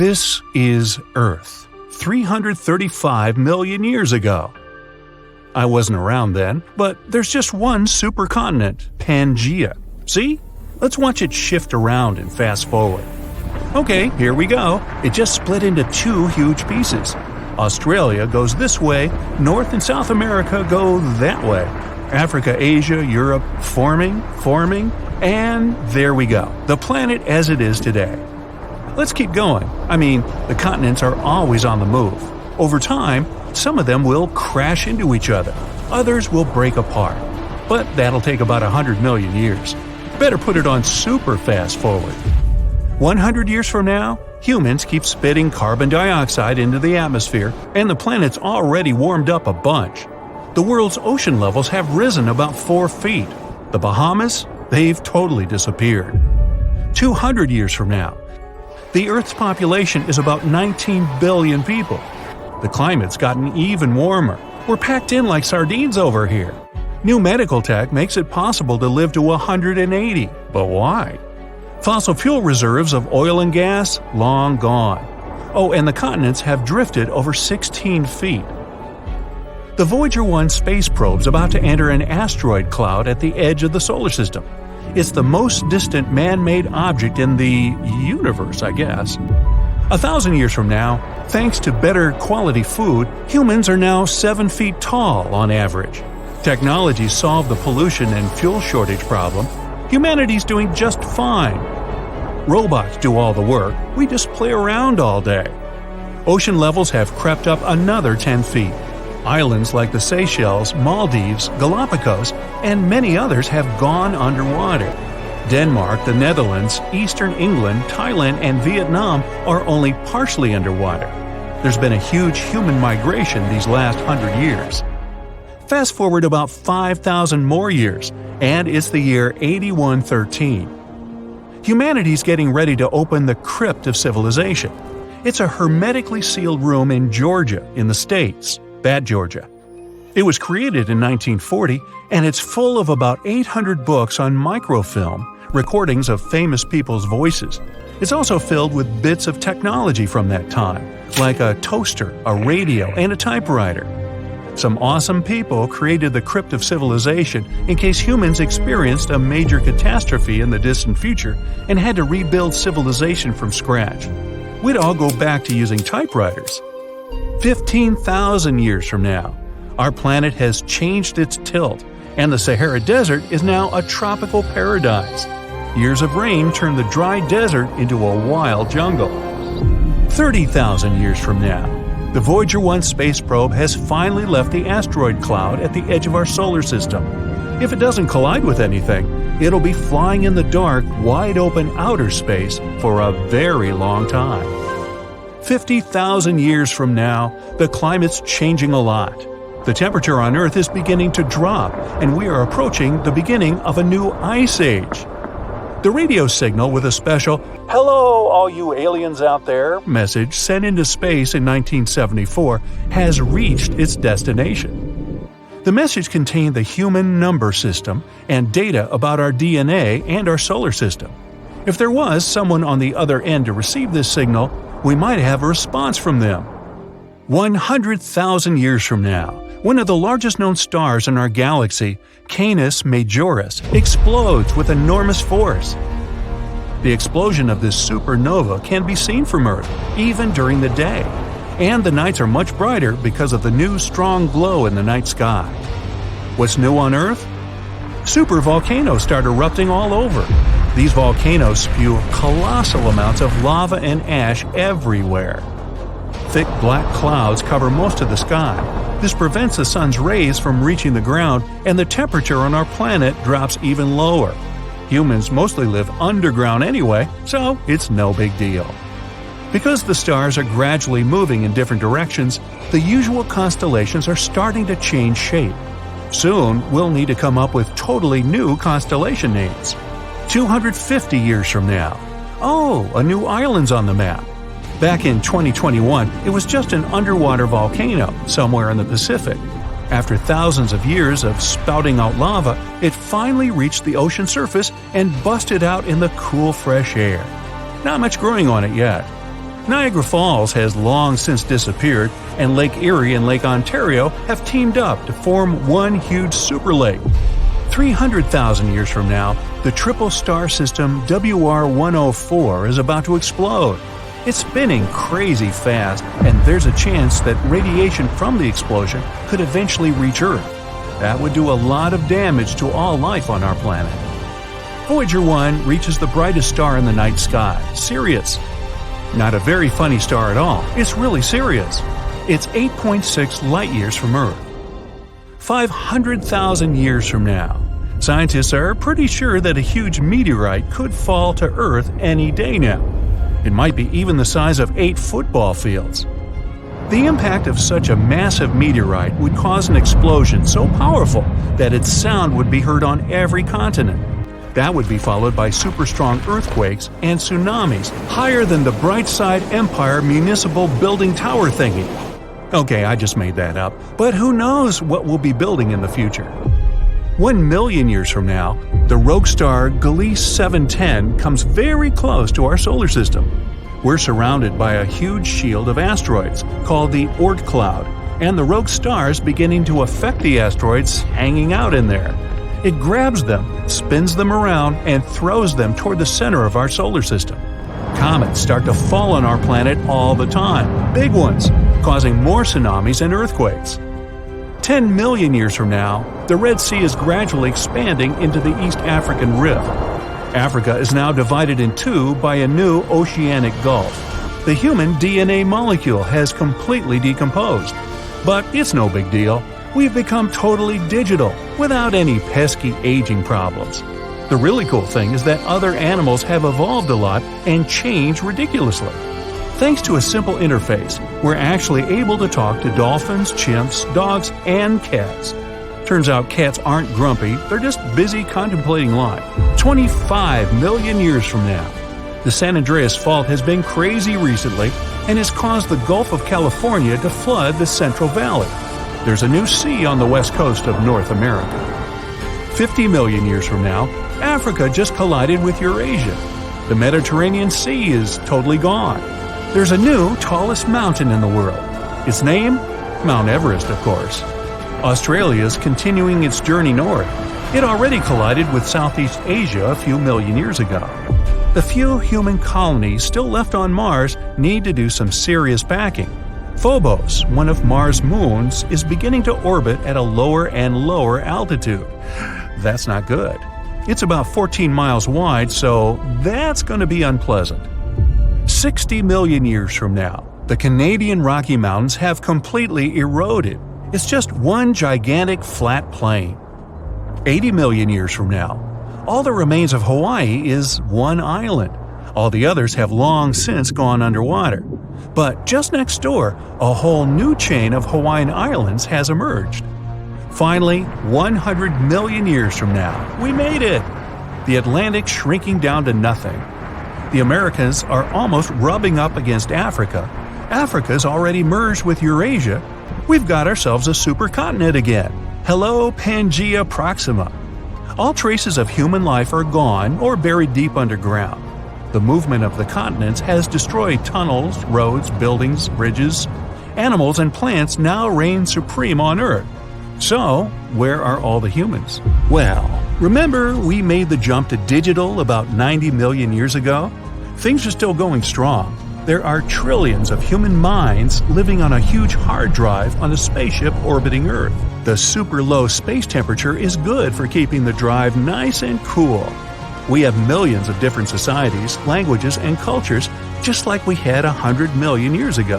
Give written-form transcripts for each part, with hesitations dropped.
This is Earth, 335 million years ago. I wasn't around then, but there's just one supercontinent, Pangaea. See? Let's watch it shift around and fast forward. Okay, here we go. It just split into two huge pieces. Australia goes this way, North and South America go that way. Africa, Asia, Europe, forming, and there we go. The planet as it is today. Let's keep going. I mean, the continents are always on the move. Over time, some of them will crash into each other. Others will break apart. But that'll take about 100 million years. Better put it on super fast forward. 100 years from now, humans keep spitting carbon dioxide into the atmosphere, and the planet's already warmed up a bunch. The world's ocean levels have risen about 4 feet. The Bahamas? They've totally disappeared. 200 years from now, the Earth's population is about 19 billion people. The climate's gotten even warmer. We're packed in like sardines over here. New medical tech makes it possible to live to 180. But why? Fossil fuel reserves of oil and gas? Long gone. Oh, and the continents have drifted over 16 feet. The Voyager 1 space probe's about to enter an asteroid cloud at the edge of the solar system. It's the most distant man-made object in the universe, I guess. 1,000 years from now, thanks to better quality food, humans are now 7 feet tall on average. Technology solved the pollution and fuel shortage problem. Humanity's doing just fine. Robots do all the work, we just play around all day. Ocean levels have crept up another 10 feet. Islands like the Seychelles, Maldives, Galapagos, and many others have gone underwater. Denmark, the Netherlands, Eastern England, Thailand, and Vietnam are only partially underwater. There's been a huge human migration these last 100 years. Fast forward about 5,000 more years, and it's the year 8113. Humanity's getting ready to open the crypt of civilization. It's a hermetically sealed room in Georgia, in the States. Bad Georgia. It was created in 1940, and it's full of about 800 books on microfilm, recordings of famous people's voices. It's also filled with bits of technology from that time, like a toaster, a radio, and a typewriter. Some awesome people created the crypt of civilization in case humans experienced a major catastrophe in the distant future and had to rebuild civilization from scratch. We'd all go back to using typewriters. 15,000 years from now, our planet has changed its tilt, and the Sahara Desert is now a tropical paradise. Years of rain turn the dry desert into a wild jungle. 30,000 years from now, the Voyager 1 space probe has finally left the asteroid cloud at the edge of our solar system. If it doesn't collide with anything, it'll be flying in the dark, wide-open outer space for a very long time. 50,000 years from now, the climate's changing a lot. The temperature on Earth is beginning to drop, and we are approaching the beginning of a new ice age. The radio signal with a special "Hello, all you aliens out there" message sent into space in 1974 has reached its destination. The message contained the human number system and data about our DNA and our solar system. If there was someone on the other end to receive this signal, we might have a response from them. 100,000 years from now, one of the largest known stars in our galaxy, Canis Majoris, explodes with enormous force. The explosion of this supernova can be seen from Earth, even during the day, and the nights are much brighter because of the new strong glow in the night sky. What's new on Earth? Supervolcanoes start erupting all over. These volcanoes spew colossal amounts of lava and ash everywhere. Thick black clouds cover most of the sky. This prevents the sun's rays from reaching the ground, and the temperature on our planet drops even lower. Humans mostly live underground anyway, so it's no big deal. Because the stars are gradually moving in different directions, the usual constellations are starting to change shape. Soon, we'll need to come up with totally new constellation names. 250 years from now. Oh, a new island's on the map. Back in 2021, it was just an underwater volcano somewhere in the Pacific. After thousands of years of spouting out lava, it finally reached the ocean surface and busted out in the cool, fresh air. Not much growing on it yet. Niagara Falls has long since disappeared, and Lake Erie and Lake Ontario have teamed up to form one huge super lake. 300,000 years from now, the triple star system WR104 is about to explode. It's spinning crazy fast, and there's a chance that radiation from the explosion could eventually reach Earth. That would do a lot of damage to all life on our planet. Voyager 1 reaches the brightest star in the night sky, Sirius. Not a very funny star at all, it's really Sirius. It's 8.6 light-years from Earth. 500,000 years from now, scientists are pretty sure that a huge meteorite could fall to Earth any day now. It might be even the size of 8 football fields. The impact of such a massive meteorite would cause an explosion so powerful that its sound would be heard on every continent. That would be followed by super strong earthquakes and tsunamis higher than the Brightside Empire municipal building tower thingy. Okay, I just made that up, but who knows what we'll be building in the future. 1 million years from now, the rogue star Gliese 710 comes very close to our solar system. We're surrounded by a huge shield of asteroids called the Oort cloud, and the rogue star is beginning to affect the asteroids hanging out in there. It grabs them, spins them around, and throws them toward the center of our solar system. Comets start to fall on our planet all the time, big ones, causing more tsunamis and earthquakes. 10 million years from now, the Red Sea is gradually expanding into the East African Rift. Africa is now divided in two by a new oceanic gulf. The human DNA molecule has completely decomposed. But it's no big deal. We've become totally digital, without any pesky aging problems. The really cool thing is that other animals have evolved a lot and changed ridiculously. Thanks to a simple interface, we're actually able to talk to dolphins, chimps, dogs, and cats. Turns out cats aren't grumpy, they're just busy contemplating life. 25 million years from now, the San Andreas Fault has been crazy recently and has caused the Gulf of California to flood the Central Valley. There's a new sea on the west coast of North America. 50 million years from now, Africa just collided with Eurasia. The Mediterranean Sea is totally gone. There's a new tallest mountain in the world. Its name? Mount Everest, of course. Australia is continuing its journey north. It already collided with Southeast Asia a few million years ago. The few human colonies still left on Mars need to do some serious packing. Phobos, one of Mars' moons, is beginning to orbit at a lower and lower altitude. That's not good. It's about 14 miles wide, so that's going to be unpleasant. 60 million years from now, the Canadian Rocky Mountains have completely eroded. It's just one gigantic flat plain. 80 million years from now, all that remains of Hawaii is one island. All the others have long since gone underwater. But just next door, a whole new chain of Hawaiian islands has emerged. Finally, 100 million years from now, we made it! The Atlantic shrinking down to nothing. The Americas are almost rubbing up against Africa. Africa's already merged with Eurasia. We've got ourselves a supercontinent again. Hello, Pangaea Proxima. All traces of human life are gone or buried deep underground. The movement of the continents has destroyed tunnels, roads, buildings, bridges. Animals and plants now reign supreme on Earth. So, where are all the humans? Well, remember we made the jump to digital about 90 million years ago? Things are still going strong. There are trillions of human minds living on a huge hard drive on a spaceship orbiting Earth. The super low space temperature is good for keeping the drive nice and cool. We have millions of different societies, languages, and cultures just like we had 100 million years ago.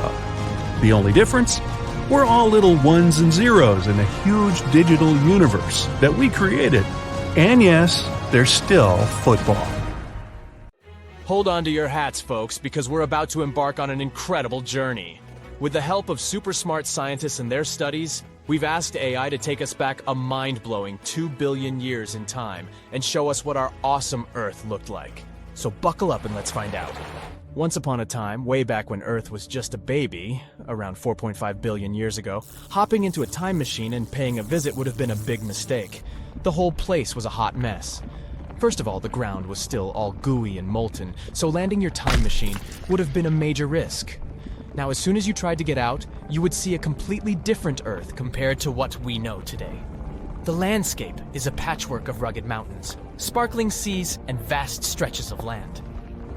The only difference? We're all little ones and zeros in a huge digital universe that we created. And yes, there's still football. Hold on to your hats, folks, because we're about to embark on an incredible journey. With the help of super smart scientists and their studies, we've asked AI to take us back a mind-blowing 2 billion years in time and show us what our awesome Earth looked like. So buckle up and let's find out. Once upon a time, way back when Earth was just a baby, around 4.5 billion years ago, hopping into a time machine and paying a visit would have been a big mistake. The whole place was a hot mess. First of all, the ground was still all gooey and molten, so landing your time machine would have been a major risk. Now, as soon as you tried to get out, you would see a completely different Earth compared to what we know today. The landscape is a patchwork of rugged mountains, sparkling seas, and vast stretches of land.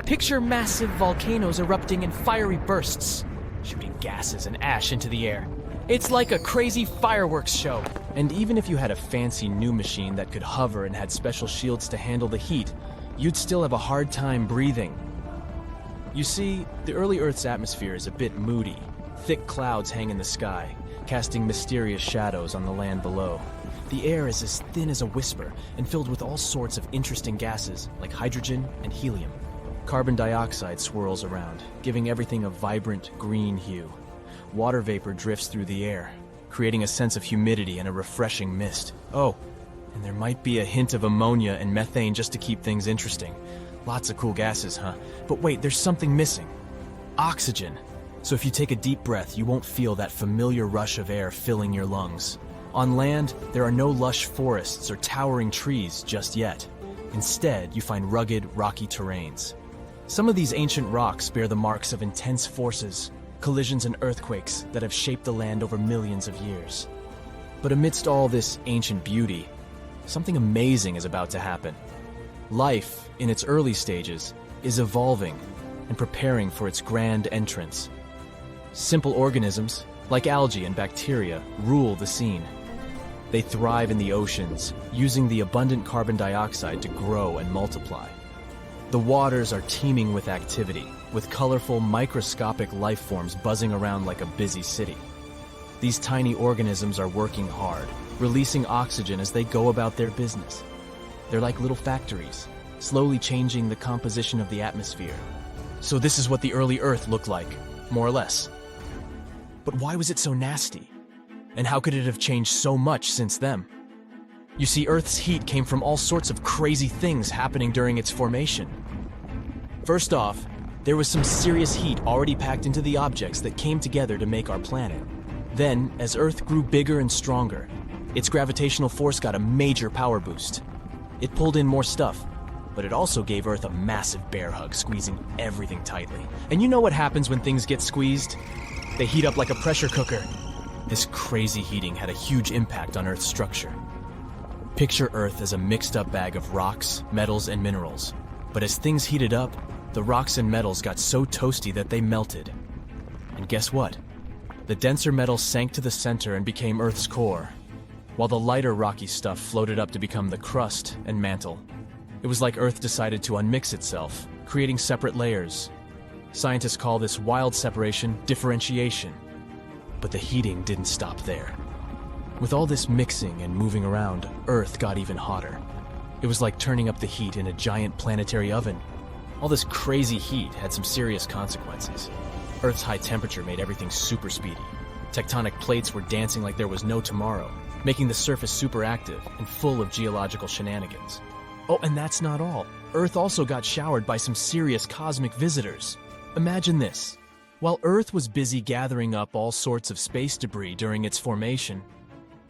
Picture massive volcanoes erupting in fiery bursts, shooting gases and ash into the air. It's like a crazy fireworks show. And even if you had a fancy new machine that could hover and had special shields to handle the heat, you'd still have a hard time breathing. You see, the early Earth's atmosphere is a bit moody. Thick clouds hang in the sky, casting mysterious shadows on the land below. The air is as thin as a whisper and filled with all sorts of interesting gases like hydrogen and helium. Carbon dioxide swirls around, giving everything a vibrant green hue. Water vapor drifts through the air, creating a sense of humidity and a refreshing mist. Oh, and there might be a hint of ammonia and methane just to keep things interesting. Lots of cool gases, huh? But wait, there's something missing. Oxygen. So if you take a deep breath, you won't feel that familiar rush of air filling your lungs. On land, there are no lush forests or towering trees just yet. Instead, you find rugged, rocky terrains. Some of these ancient rocks bear the marks of intense forces, collisions and earthquakes that have shaped the land over millions of years. But amidst all this ancient beauty, something amazing is about to happen. Life, in its early stages, is evolving and preparing for its grand entrance. Simple organisms, like algae and bacteria, rule the scene. They thrive in the oceans, using the abundant carbon dioxide to grow and multiply. The waters are teeming with activity, with colorful, microscopic life forms buzzing around like a busy city. These tiny organisms are working hard, releasing oxygen as they go about their business. They're like little factories, slowly changing the composition of the atmosphere. So this is what the early Earth looked like, more or less. But why was it so nasty? And how could it have changed so much since then? You see, Earth's heat came from all sorts of crazy things happening during its formation. First off, there was some serious heat already packed into the objects that came together to make our planet. Then, as Earth grew bigger and stronger, its gravitational force got a major power boost. It pulled in more stuff, but it also gave Earth a massive bear hug, squeezing everything tightly. And you know what happens when things get squeezed? They heat up like a pressure cooker. This crazy heating had a huge impact on Earth's structure. Picture Earth as a mixed-up bag of rocks, metals, and minerals. But as things heated up, the rocks and metals got so toasty that they melted. And guess what? The denser metals sank to the center and became Earth's core, while the lighter rocky stuff floated up to become the crust and mantle. It was like Earth decided to unmix itself, creating separate layers. Scientists call this wild separation differentiation. But the heating didn't stop there. With all this mixing and moving around, Earth got even hotter. It was like turning up the heat in a giant planetary oven. All this crazy heat had some serious consequences. Earth's high temperature made everything super speedy. Tectonic plates were dancing like there was no tomorrow, making the surface super active and full of geological shenanigans. Oh, and that's not all. Earth also got showered by some serious cosmic visitors. Imagine this. While Earth was busy gathering up all sorts of space debris during its formation,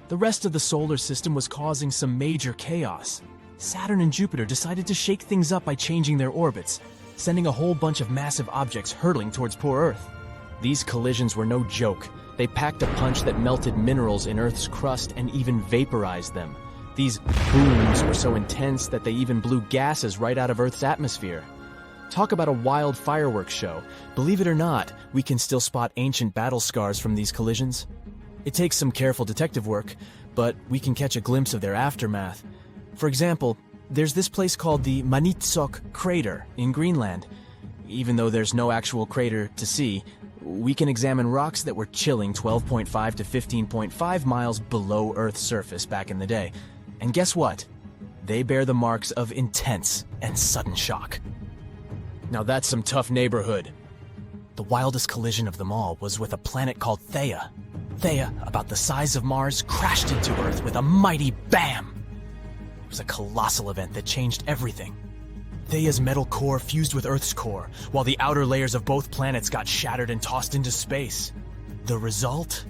the rest of the solar system was causing some major chaos. Saturn and Jupiter decided to shake things up by changing their orbits, sending a whole bunch of massive objects hurtling towards poor Earth. These collisions were no joke. They packed a punch that melted minerals in Earth's crust and even vaporized them. These booms were so intense that they even blew gases right out of Earth's atmosphere. Talk about a wild fireworks show. Believe it or not, we can still spot ancient battle scars from these collisions. It takes some careful detective work, but we can catch a glimpse of their aftermath. For example, there's this place called the Maniitsoq Crater in Greenland. Even though there's no actual crater to see, we can examine rocks that were chilling 12.5 to 15.5 miles below Earth's surface back in the day. And guess what? They bear the marks of intense and sudden shock. Now that's some tough neighborhood. The wildest collision of them all was with a planet called Theia. Theia, about the size of Mars, crashed into Earth with a mighty bam! It was a colossal event that changed everything. Theia's metal core fused with Earth's core, while the outer layers of both planets got shattered and tossed into space. The result?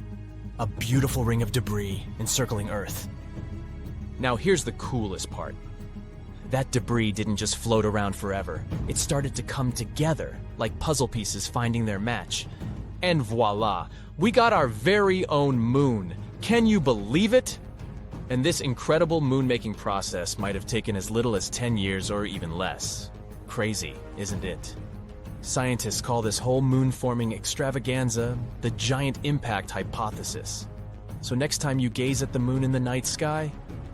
A beautiful ring of debris encircling Earth. Now here's the coolest part. that debris didn't just float around forever. It started to come together, like puzzle pieces finding their match. And voila, we got our very own moon. Can you believe it? And this incredible moon-making process might have taken as little as 10 years or even less. Crazy, isn't it? Scientists call this whole moon-forming extravaganza the giant impact hypothesis. So next time you gaze at the moon in the night sky,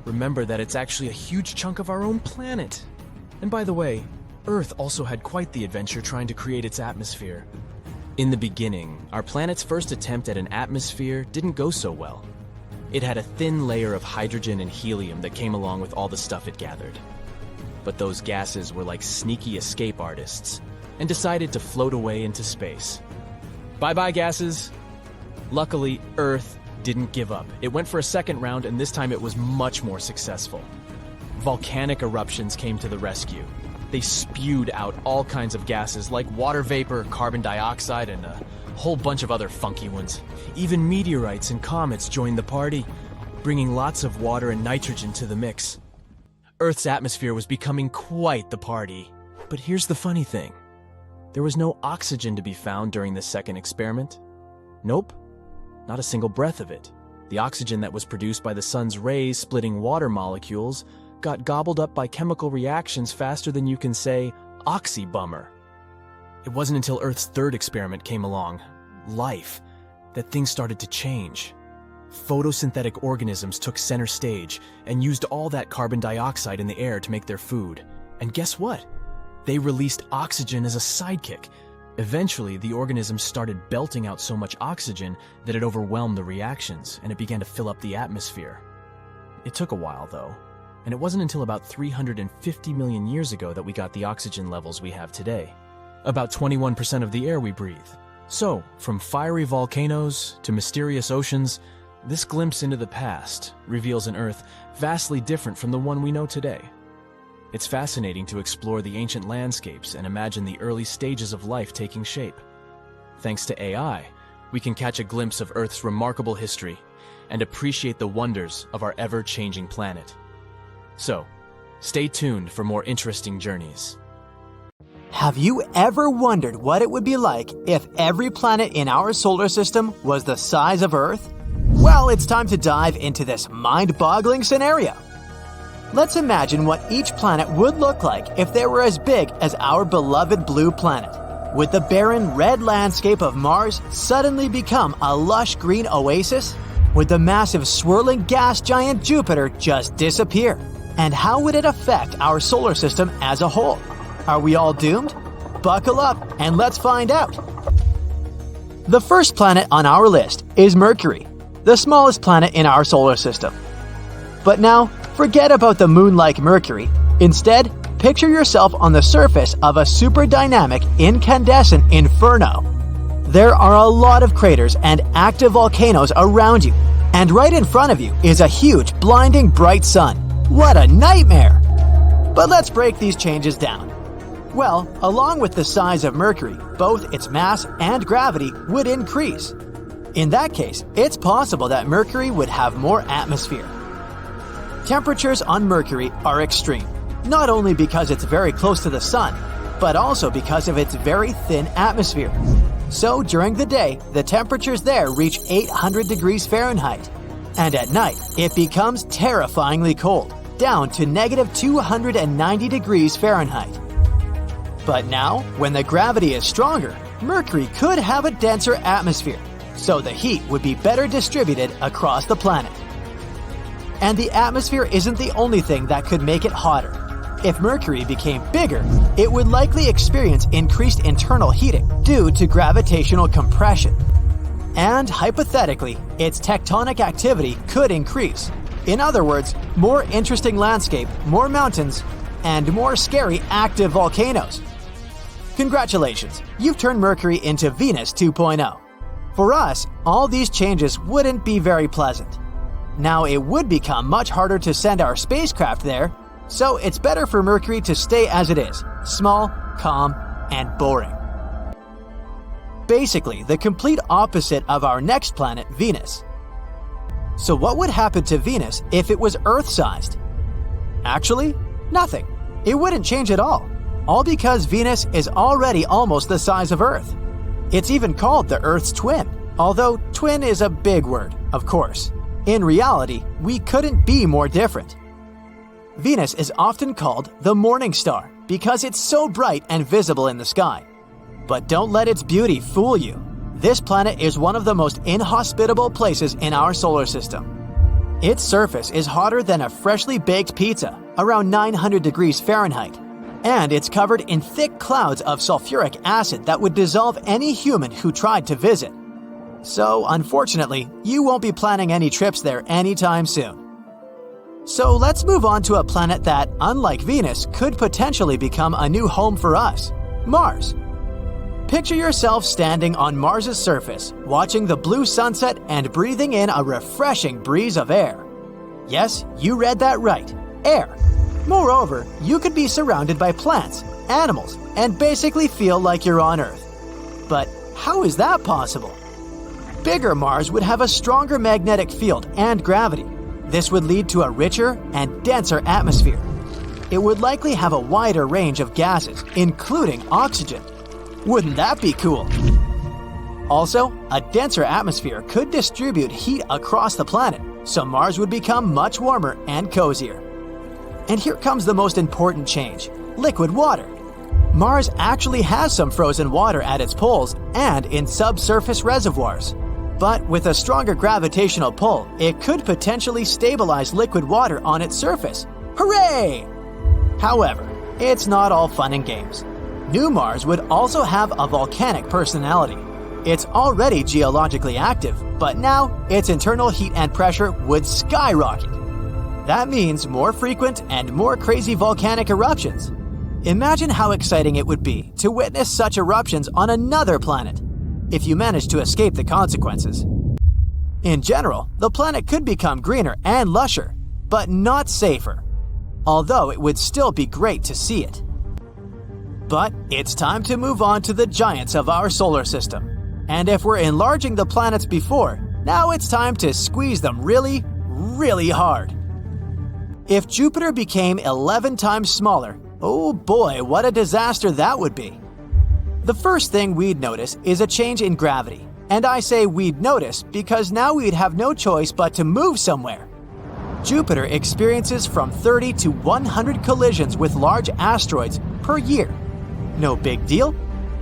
remember that it's actually a huge chunk of our own planet. And by the way, Earth also had quite the adventure trying to create its atmosphere. In the beginning, our planet's first attempt at an atmosphere didn't go so well. It had a thin layer of hydrogen and helium that came along with all the stuff it gathered. But those gases were like sneaky escape artists and decided to float away into space. Bye-bye, gases. Luckily, Earth didn't give up. It went for a second round, and this time it was much more successful. Volcanic eruptions came to the rescue. They spewed out all kinds of gases like water vapor, carbon dioxide, and a whole bunch of other funky ones. Even meteorites and comets joined the party, bringing lots of water and nitrogen to the mix. Earth's atmosphere was becoming quite the party. But here's the funny thing. There was no oxygen to be found during the second experiment. Nope, not a single breath of it. The oxygen that was produced by the sun's rays splitting water molecules got gobbled up by chemical reactions faster than you can say, oxy-bummer. It wasn't until Earth's third experiment came along, life, that things started to change. Photosynthetic organisms took center stage and used all that carbon dioxide in the air to make their food. And guess what? They released oxygen as a sidekick. Eventually, the organisms started belting out so much oxygen that it overwhelmed the reactions, and it began to fill up the atmosphere. It took a while, though, and it wasn't until about 350 million years ago that we got the oxygen levels we have today. About 21% of the air we breathe. So, from fiery volcanoes to mysterious oceans, this glimpse into the past reveals an Earth vastly different from the one we know today. It's fascinating to explore the ancient landscapes and imagine the early stages of life taking shape. Thanks to AI, we can catch a glimpse of Earth's remarkable history and appreciate the wonders of our ever-changing planet. So, stay tuned for more interesting journeys. Have you ever wondered what it would be like if every planet in our solar system was the size of Earth? Well, it's time to dive into this mind-boggling scenario. Let's imagine what each planet would look like if they were as big as our beloved blue planet. Would the barren red landscape of Mars suddenly become a lush green oasis? Would the massive swirling gas giant Jupiter just disappear? And how would it affect our solar system as a whole? Are we all doomed? Buckle up and let's find out. The first planet on our list is Mercury, the smallest planet in our solar system. But now, forget about the moon-like Mercury. Instead, picture yourself on the surface of a super dynamic incandescent inferno. There are a lot of craters and active volcanoes around you, and right in front of you is a huge, blinding bright sun. What a nightmare! But let's break these changes down. Well, along with the size of Mercury, both its mass and gravity would increase. In that case, it's possible that Mercury would have more atmosphere. Temperatures on Mercury are extreme, not only because it's very close to the sun, but also because of its very thin atmosphere. So during the day, the temperatures there reach 800 degrees Fahrenheit. And at night, it becomes terrifyingly cold, down to negative 290 degrees Fahrenheit. But now, when the gravity is stronger, Mercury could have a denser atmosphere, so the heat would be better distributed across the planet. And the atmosphere isn't the only thing that could make it hotter. If Mercury became bigger, it would likely experience increased internal heating due to gravitational compression. And hypothetically, its tectonic activity could increase. In other words, more interesting landscape, more mountains, and more scary active volcanoes. Congratulations, you've turned Mercury into Venus 2.0. For us, all these changes wouldn't be very pleasant. Now, it would become much harder to send our spacecraft there, so it's better for Mercury to stay as it is, small, calm, and boring. Basically, the complete opposite of our next planet, Venus. So what would happen to Venus if it was Earth-sized? Actually, nothing. It wouldn't change at all because Venus is already almost the size of Earth. It's even called the Earth's twin, although twin is a big word, of course. In reality, we couldn't be more different. Venus is often called the morning star because it's so bright and visible in the sky. But don't let its beauty fool you. This planet is one of the most inhospitable places in our solar system. Its surface is hotter than a freshly baked pizza, around 900 degrees Fahrenheit, and it's covered in thick clouds of sulfuric acid that would dissolve any human who tried to visit. So, unfortunately, you won't be planning any trips there anytime soon. So let's move on to a planet that, unlike Venus, could potentially become a new home for us, Mars. Picture yourself standing on Mars's surface, watching the blue sunset and breathing in a refreshing breeze of air. Yes, you read that right, air. Moreover, you could be surrounded by plants, animals, and basically feel like you're on Earth. But how is that possible? Bigger Mars would have a stronger magnetic field and gravity. This would lead to a richer and denser atmosphere. It would likely have a wider range of gases, including oxygen. Wouldn't that be cool? Also, a denser atmosphere could distribute heat across the planet, so Mars would become much warmer and cozier. And here comes the most important change: liquid water. Mars actually has some frozen water at its poles and in subsurface reservoirs. But with a stronger gravitational pull, it could potentially stabilize liquid water on its surface. Hooray! However, it's not all fun and games. New Mars would also have a volcanic personality. It's already geologically active, but now its internal heat and pressure would skyrocket. That means more frequent and more crazy volcanic eruptions. Imagine how exciting it would be to witness such eruptions on another planet, if you manage to escape the consequences. In general, the planet could become greener and lusher, but not safer, although it would still be great to see it. But it's time to move on to the giants of our solar system. And if we're enlarging the planets before, now it's time to squeeze them really, really hard. If Jupiter became 11 times smaller, oh boy, what a disaster that would be. The first thing we'd notice is a change in gravity. And I say we'd notice because now we'd have no choice but to move somewhere. Jupiter experiences from 30 to 100 collisions with large asteroids per year. No big deal.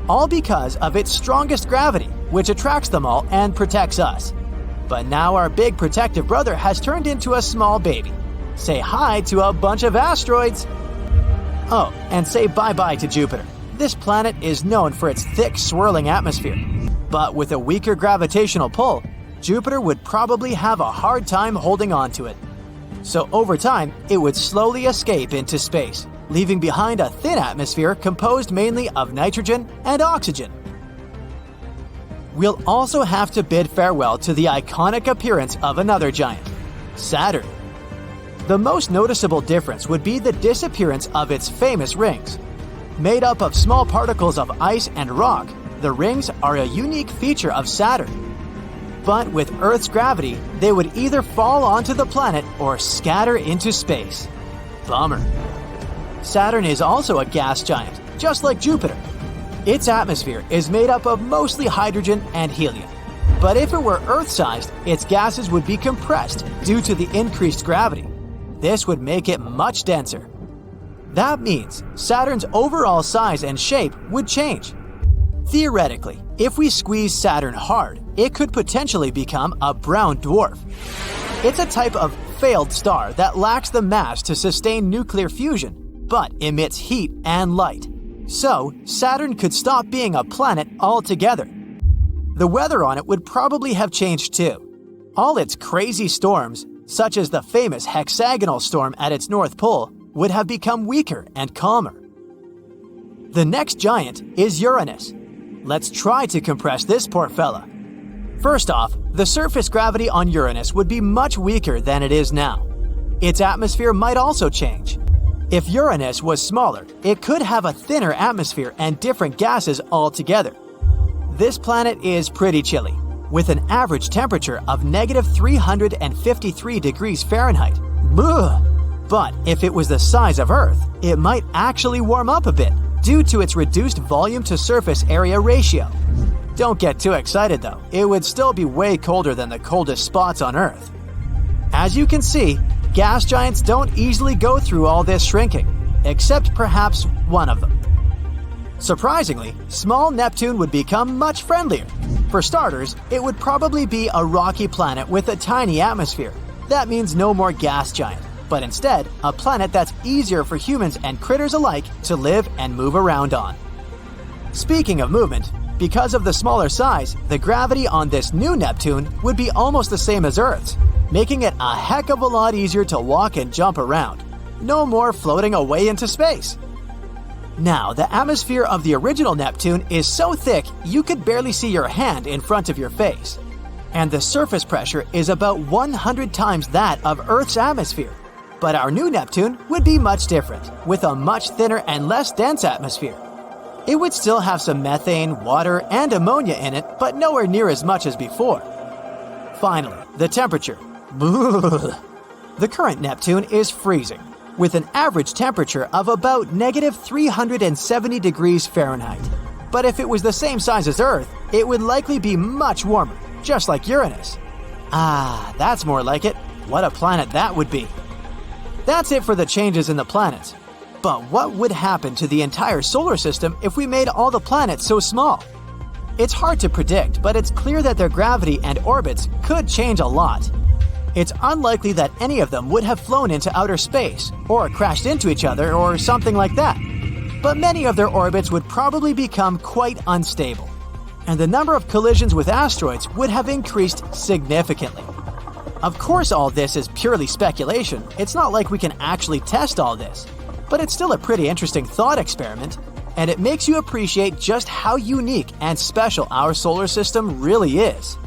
All because of its strongest gravity, which attracts them all and protects us. But now our big protective brother has turned into a small baby. Say hi to a bunch of asteroids. Oh, and say bye-bye to Jupiter. This planet is known for its thick, swirling atmosphere. But with a weaker gravitational pull, Jupiter would probably have a hard time holding on to it. So over time, it would slowly escape into space, leaving behind a thin atmosphere composed mainly of nitrogen and oxygen. We'll also have to bid farewell to the iconic appearance of another giant, Saturn. The most noticeable difference would be the disappearance of its famous rings. Made up of small particles of ice and rock, the rings are a unique feature of Saturn. But with Earth's gravity, they would either fall onto the planet or scatter into space. Bummer. Saturn is also a gas giant, just like Jupiter. Its atmosphere is made up of mostly hydrogen and helium. But if it were Earth-sized, its gases would be compressed due to the increased gravity. This would make it much denser. That means Saturn's overall size and shape would change. Theoretically, if we squeeze Saturn hard, it could potentially become a brown dwarf. It's a type of failed star that lacks the mass to sustain nuclear fusion, but emits heat and light. So, Saturn could stop being a planet altogether. The weather on it would probably have changed too. All its crazy storms, such as the famous hexagonal storm at its North Pole, would have become weaker and calmer. The next giant is Uranus. Let's try to compress this poor fella. First off, the surface gravity on Uranus would be much weaker than it is now. Its atmosphere might also change. If Uranus was smaller, it could have a thinner atmosphere and different gases altogether. This planet is pretty chilly, with an average temperature of -353 degrees Fahrenheit. Blah! But if it was the size of Earth, it might actually warm up a bit due to its reduced volume to surface area ratio. Don't get too excited though, it would still be way colder than the coldest spots on Earth. As you can see, gas giants don't easily go through all this shrinking, except perhaps one of them. Surprisingly, small Neptune would become much friendlier. For starters, it would probably be a rocky planet with a tiny atmosphere. That means no more gas giant, but instead, a planet that's easier for humans and critters alike to live and move around on. Speaking of movement, because of the smaller size, the gravity on this new Neptune would be almost the same as Earth's, making it a heck of a lot easier to walk and jump around. No more floating away into space. Now, the atmosphere of the original Neptune is so thick you could barely see your hand in front of your face. And the surface pressure is about 100 times that of Earth's atmosphere. But our new Neptune would be much different, with a much thinner and less dense atmosphere. It would still have some methane, water, and ammonia in it, but nowhere near as much as before. Finally, the temperature. The current Neptune is freezing, with an average temperature of about -370 degrees Fahrenheit. But if it was the same size as Earth, it would likely be much warmer, just like Uranus. Ah, that's more like it. What a planet that would be. That's it for the changes in the planets. But what would happen to the entire solar system if we made all the planets so small? It's hard to predict, but it's clear that their gravity and orbits could change a lot. It's unlikely that any of them would have flown into outer space, or crashed into each other, or something like that. But many of their orbits would probably become quite unstable, and the number of collisions with asteroids would have increased significantly. Of course, all this is purely speculation. It's not like we can actually test all this, but it's still a pretty interesting thought experiment, and it makes you appreciate just how unique and special our solar system really is.